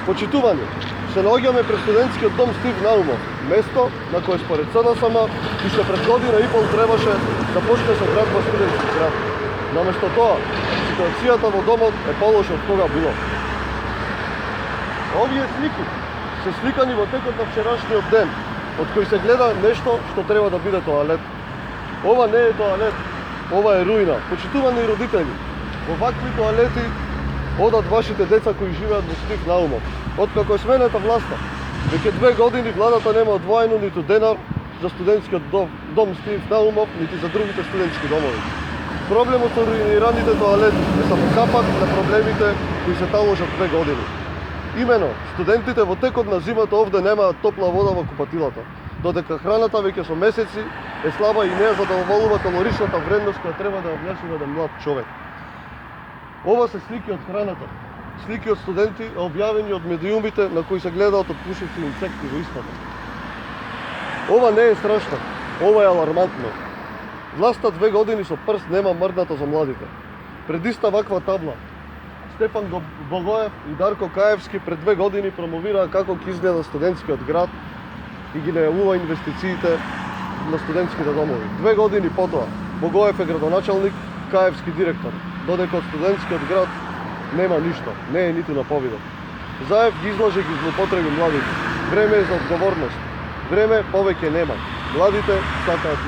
Почитувани, се наоѓаме пред студентскиот дом Стив Наумов, место на кое според СДСМ уште пред година и пол требаше да почне со градба студентски град. Наместо тоа, ситуацијата во домот е полоша од кога било. Овие слики се сликани во текот на вчерашниот ден, од кој се гледа нешто што треба да биде тоалет. Ова не е тоалет, ова е руина. Почитувани родители, во вакви тоалети одат вашите деца кои живеат во Стив Наумов. Откако е сменета власта, веќе 2 години владата нема одвоено ниту денар за студентскиот дом Стив Наумов, нити за другите студентски домови. Проблемот со руинираните тоалети е само капак на проблемите кои се таложат 2 години. Имено, студентите во текот на зимата овде немаат топла вода во купатилата, додека храната веќе со месеци е слаба и не ја задоволува калоричната вредност која треба да ја внесува еден млад човек. Ова се слики од храната, слики од студенти, објавени од медиумите на кои се гледаат од пушеци и инсекти во истата. Ова не е страшно, ова е алармантно. Власта 2 години со прст нема мрдната за младите. Пред иста ваква табла, Стефан Богоев и Дарко Каевски пред 2 години промовираа како ќе изгледа студентскиот град и ги најавува инвестициите на студентските домови. 2 години потоа, Богоев е градоначалник, Каевски директор, додека од студентскиот град нема ништо, не е ниту на повидот. Заев ги излаже ги злоупотреби младите. Време е за одговорност. Време повеќе нема. Младите сакаат